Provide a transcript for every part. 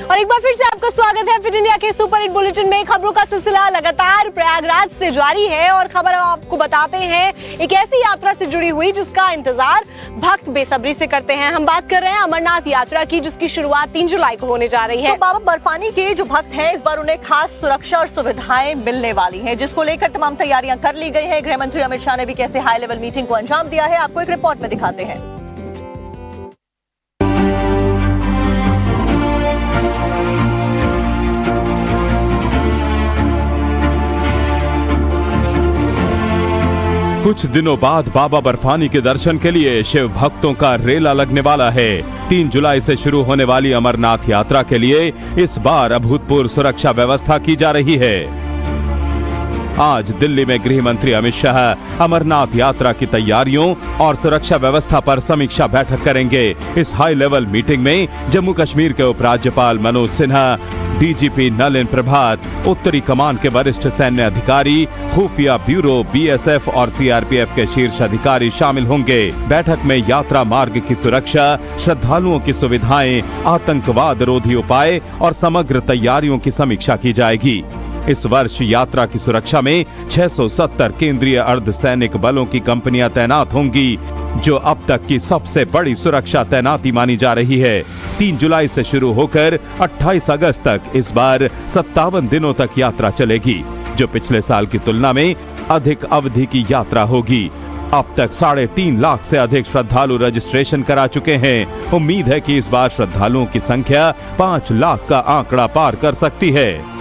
और एक बार फिर से आपका स्वागत है फिट इंडिया के सुपर हिट बुलेटिन में। खबरों का सिलसिला लगातार प्रयागराज से जारी है और खबर आपको बताते हैं एक ऐसी यात्रा से जुड़ी हुई जिसका इंतजार भक्त बेसब्री से करते हैं। हम बात कर रहे हैं अमरनाथ यात्रा की, जिसकी शुरुआत 3 जुलाई को होने जा रही है। तो बाबा बर्फानी के जो भक्त हैं इस बार उन्हें खास सुरक्षा और सुविधाएं मिलने वाली हैं, जिसको लेकर तमाम तैयारियां कर ली गई है। गृह मंत्री अमित शाह ने भी कैसे हाई लेवल मीटिंग को अंजाम दिया है, आपको एक रिपोर्ट में दिखाते हैं। कुछ दिनों बाद बाबा बर्फानी के दर्शन के लिए शिव भक्तों का रेला लगने वाला है। 3 जुलाई से शुरू होने वाली अमरनाथ यात्रा के लिए इस बार अभूतपूर्व सुरक्षा व्यवस्था की जा रही है। आज दिल्ली में गृह मंत्री अमित शाह अमरनाथ यात्रा की तैयारियों और सुरक्षा व्यवस्था पर समीक्षा बैठक करेंगे। इस हाई लेवल मीटिंग में जम्मू कश्मीर के उपराज्यपाल मनोज सिन्हा, डीजीपी नलिन प्रभात, उत्तरी कमान के वरिष्ठ सैन्य अधिकारी, खुफिया ब्यूरो, बीएसएफ और सीआरपीएफ के शीर्ष अधिकारी शामिल होंगे। बैठक में यात्रा मार्ग की सुरक्षा, श्रद्धालुओं की सुविधाएं, आतंकवाद रोधी उपाय और समग्र तैयारियों की समीक्षा की जाएगी। इस वर्ष यात्रा की सुरक्षा में 670 केंद्रीय अर्धसैनिक बलों की कंपनियां तैनात होंगी, जो अब तक की सबसे बड़ी सुरक्षा तैनाती मानी जा रही है। 3 जुलाई से शुरू होकर 28 अगस्त तक इस बार 57 दिनों तक यात्रा चलेगी, जो पिछले साल की तुलना में अधिक अवधि की यात्रा होगी। अब तक 3.5 लाख से अधिक श्रद्धालु रजिस्ट्रेशन करा चुके हैं। उम्मीद है कि इस बार श्रद्धालुओं की संख्या 5 लाख का आंकड़ा पार कर सकती है।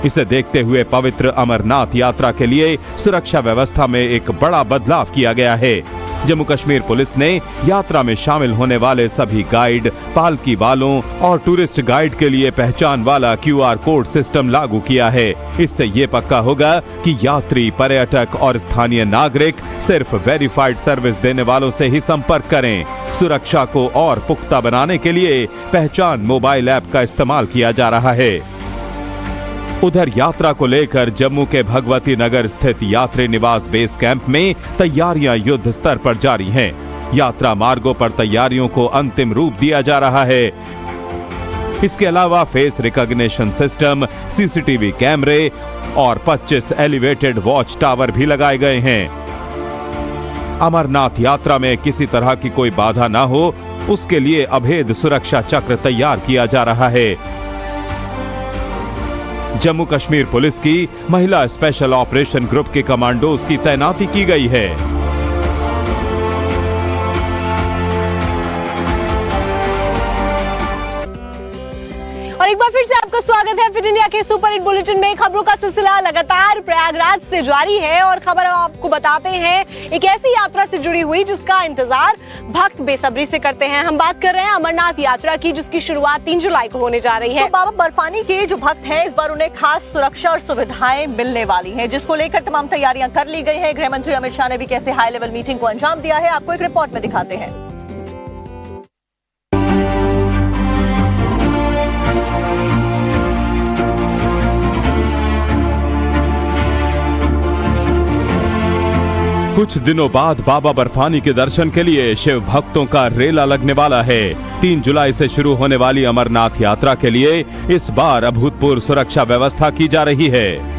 इसे देखते हुए पवित्र अमरनाथ यात्रा के लिए सुरक्षा व्यवस्था में एक बड़ा बदलाव किया गया है। जम्मू कश्मीर पुलिस ने यात्रा में शामिल होने वाले सभी गाइड, पालकी वालों और टूरिस्ट गाइड के लिए पहचान वाला QR कोड सिस्टम लागू किया है। इससे ये पक्का होगा कि यात्री, पर्यटक और स्थानीय नागरिक सिर्फ वेरीफाइड सर्विस देने वालों से ही संपर्क करें। सुरक्षा को और पुख्ता बनाने के लिए पहचान मोबाइल ऐप का इस्तेमाल किया जा रहा है। उधर यात्रा को लेकर जम्मू के भगवती नगर स्थित यात्री निवास बेस कैंप में तैयारियां युद्ध स्तर पर जारी हैं। यात्रा मार्गों पर तैयारियों को अंतिम रूप दिया जा रहा है। इसके अलावा फेस रिकॉग्निशन सिस्टम, सीसीटीवी कैमरे और 25 एलिवेटेड वॉच टावर भी लगाए गए हैं। अमरनाथ यात्रा में किसी तरह की कोई बाधा न हो, उसके लिए अभेद सुरक्षा चक्र तैयार किया जा रहा है। जम्मू कश्मीर पुलिस की महिला स्पेशल ऑपरेशन ग्रुप के कमांडोज की तैनाती की गई है। और एक बार फिर से आपका स्वागत है फिट इंडिया के सुपर हिट बुलेटिन में। खबरों का सिलसिला लगातार प्रयागराज से जारी है और खबर आपको बताते हैं एक ऐसी यात्रा से जुड़ी हुई जिसका इंतजार भक्त बेसब्री से करते हैं। हम बात कर रहे हैं अमरनाथ यात्रा की, जिसकी शुरुआत 3 जुलाई को होने जा रही है। तो बाबा बर्फानी के जो भक्त हैं इस बार उन्हें खास सुरक्षा और सुविधाएं मिलने वाली हैं, जिसको लेकर तमाम तैयारियां कर ली गई है। गृह मंत्री अमित शाह ने भी कैसे हाई लेवल मीटिंग को अंजाम दिया है, आपको एक रिपोर्ट में दिखाते हैं। कुछ दिनों बाद बाबा बर्फानी के दर्शन के लिए शिव भक्तों का रेला लगने वाला है। 3 जुलाई से शुरू होने वाली अमरनाथ यात्रा के लिए इस बार अभूतपूर्व सुरक्षा व्यवस्था की जा रही है।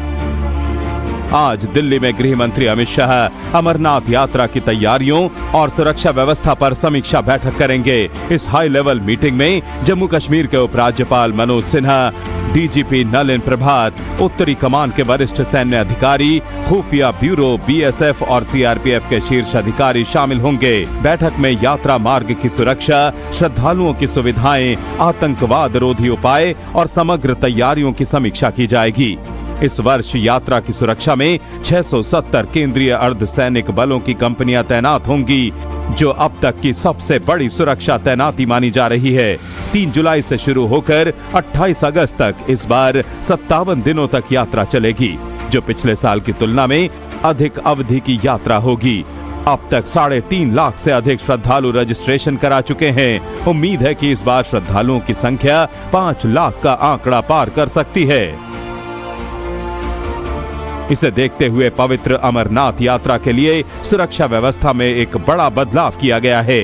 आज दिल्ली में गृह मंत्री अमित शाह अमरनाथ यात्रा की तैयारियों और सुरक्षा व्यवस्था पर समीक्षा बैठक करेंगे। इस हाई लेवल मीटिंग में जम्मू कश्मीर के उपराज्यपाल मनोज सिन्हा, डीजीपी नलिन प्रभात, उत्तरी कमान के वरिष्ठ सैन्य अधिकारी, खुफिया ब्यूरो, बीएसएफ और सीआरपीएफ के शीर्ष अधिकारी शामिल होंगे। बैठक में यात्रा मार्ग की सुरक्षा, श्रद्धालुओं की सुविधाएं, आतंकवाद रोधी उपाय और समग्र तैयारियों की समीक्षा की जाएगी। इस वर्ष यात्रा की सुरक्षा में 670 केंद्रीय अर्धसैनिक बलों की कंपनियां तैनात होंगी, जो अब तक की सबसे बड़ी सुरक्षा तैनाती मानी जा रही है। 3 जुलाई से शुरू होकर 28 अगस्त तक इस बार 57 दिनों तक यात्रा चलेगी, जो पिछले साल की तुलना में अधिक अवधि की यात्रा होगी। अब तक 3.5 लाख से अधिक श्रद्धालु रजिस्ट्रेशन करा चुके हैं। उम्मीद है कि इस बार श्रद्धालुओं की संख्या 5 लाख का आंकड़ा पार कर सकती है। इसे देखते हुए पवित्र अमरनाथ यात्रा के लिए सुरक्षा व्यवस्था में एक बड़ा बदलाव किया गया है।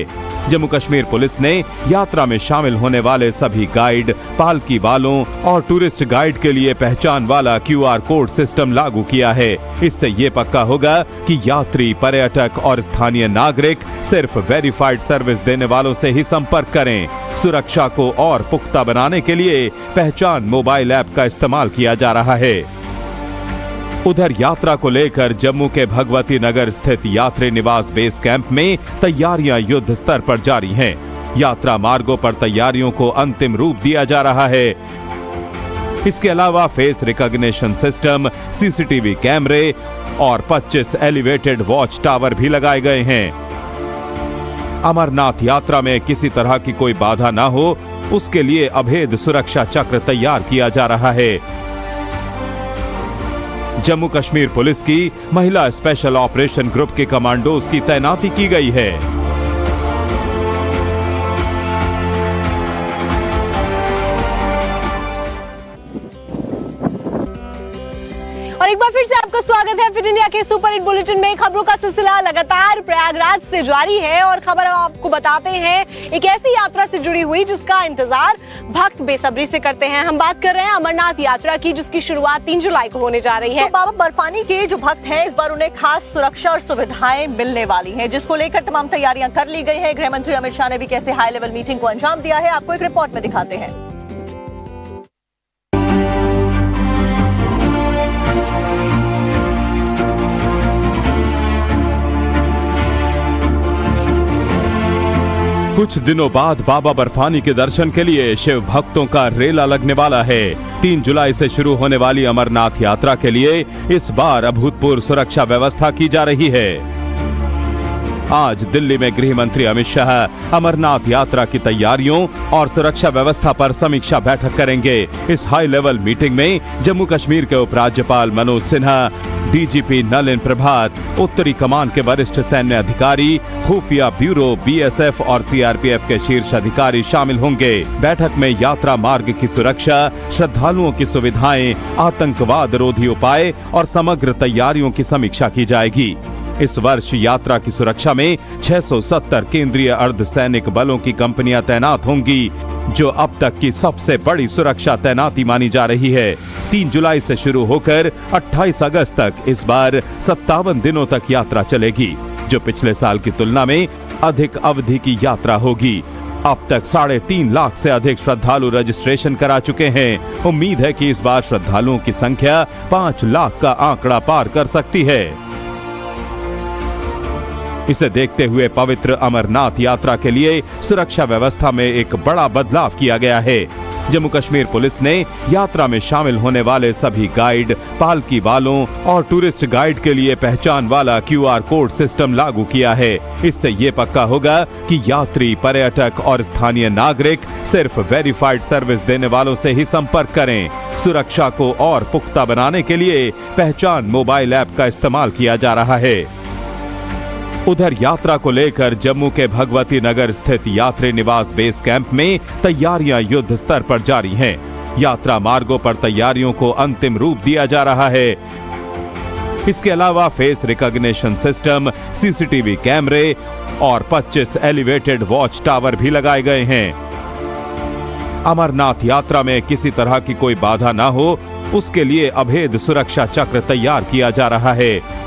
जम्मू कश्मीर पुलिस ने यात्रा में शामिल होने वाले सभी गाइड, पालकी वालों और टूरिस्ट गाइड के लिए पहचान वाला QR कोड सिस्टम लागू किया है। इससे ये पक्का होगा कि यात्री, पर्यटक और स्थानीय नागरिक सिर्फ वेरीफाइड सर्विस देने वालों से ही संपर्क करें। सुरक्षा को और पुख्ता बनाने के लिए पहचान मोबाइल ऐप का इस्तेमाल किया जा रहा है। उधर यात्रा को लेकर जम्मू के भगवती नगर स्थित यात्री निवास बेस कैंप में तैयारियां युद्ध स्तर पर जारी हैं। यात्रा मार्गों पर तैयारियों को अंतिम रूप दिया जा रहा है। इसके अलावा फेस रिकॉग्निशन सिस्टम, CCTV कैमरे और 25 एलिवेटेड वॉच टावर भी लगाए गए हैं। अमरनाथ यात्रा में किसी तरह की कोई बाधा ना हो, उसके लिए अभेद सुरक्षा चक्र तैयार किया जा रहा है। जम्मू कश्मीर पुलिस की महिला स्पेशल ऑपरेशन ग्रुप के कमांडोज की तैनाती की गई है। और एक बार फिर से आपका स्वागत है फिट इंडिया के सुपर हिट बुलेटिन में। खबरों का सिलसिला लगातार प्रयागराज से जारी है और खबर आपको बताते हैं एक ऐसी यात्रा से जुड़ी हुई जिसका इंतजार भक्त बेसब्री से करते हैं। हम बात कर रहे हैं अमरनाथ यात्रा की, जिसकी शुरुआत 3 जुलाई को होने जा रही है। तो बाबा बर्फानी के जो भक्त हैं, इस बार उन्हें खास सुरक्षा और सुविधाएं मिलने वाली हैं, जिसको लेकर तमाम तैयारियां कर ली गई है। गृह मंत्री अमित शाह ने भी कैसे हाई लेवल मीटिंग को अंजाम दिया है, आपको एक रिपोर्ट में दिखाते हैं। कुछ दिनों बाद बाबा बर्फानी के दर्शन के लिए शिव भक्तों का रेला लगने वाला है। 3 जुलाई से शुरू होने वाली अमरनाथ यात्रा के लिए इस बार अभूतपूर्व सुरक्षा व्यवस्था की जा रही है। आज दिल्ली में गृह मंत्री अमित शाह अमरनाथ यात्रा की तैयारियों और सुरक्षा व्यवस्था पर समीक्षा बैठक करेंगे। इस हाई लेवल मीटिंग में जम्मू कश्मीर के उपराज्यपाल मनोज सिन्हा, DGP नलिन प्रभात, उत्तरी कमान के वरिष्ठ सैन्य अधिकारी, खुफिया ब्यूरो, BSF और CRPF के शीर्ष अधिकारी शामिल होंगे। बैठक में यात्रा मार्ग की सुरक्षा, श्रद्धालुओं की सुविधाएं, आतंकवाद रोधी उपाय और समग्र तैयारियों की समीक्षा की जाएगी। इस वर्ष यात्रा की सुरक्षा में 670 केंद्रीय अर्धसैनिक बलों की कंपनियां तैनात होंगी, जो अब तक की सबसे बड़ी सुरक्षा तैनाती मानी जा रही है। 3 जुलाई से शुरू होकर 28 अगस्त तक इस बार 57 दिनों तक यात्रा चलेगी, जो पिछले साल की तुलना में अधिक अवधि की यात्रा होगी। अब तक 3.5 लाख से अधिक श्रद्धालु रजिस्ट्रेशन करा चुके हैं। उम्मीद है कि इस बार श्रद्धालुओं की संख्या 5 लाख का आंकड़ा पार कर सकती है। इसे देखते हुए पवित्र अमरनाथ यात्रा के लिए सुरक्षा व्यवस्था में एक बड़ा बदलाव किया गया है। जम्मू कश्मीर पुलिस ने यात्रा में शामिल होने वाले सभी गाइड, पालकी वालों और टूरिस्ट गाइड के लिए पहचान वाला QR कोड सिस्टम लागू किया है। इससे ये पक्का होगा कि यात्री, पर्यटक और स्थानीय नागरिक सिर्फ वेरीफाइड सर्विस देने वालों से ही संपर्क करें। सुरक्षा को और पुख्ता बनाने के लिए पहचान मोबाइल ऐप का इस्तेमाल किया जा रहा है। उधर यात्रा को लेकर जम्मू के भगवती नगर स्थित यात्री निवास बेस कैंप में तैयारियां युद्ध स्तर पर जारी हैं। यात्रा मार्गों पर तैयारियों को अंतिम रूप दिया जा रहा है। इसके अलावा फेस रिकॉग्निशन सिस्टम, CCTV कैमरे और 25 एलिवेटेड वॉच टावर भी लगाए गए हैं। अमरनाथ यात्रा में किसी तरह की कोई बाधा ना हो, उसके लिए अभेद सुरक्षा चक्र तैयार किया जा रहा है।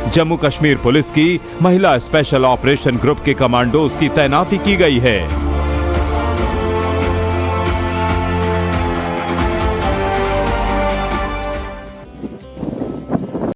जम्मू कश्मीर पुलिस की महिला स्पेशल ऑपरेशन ग्रुप के कमांडोज की तैनाती की गई है।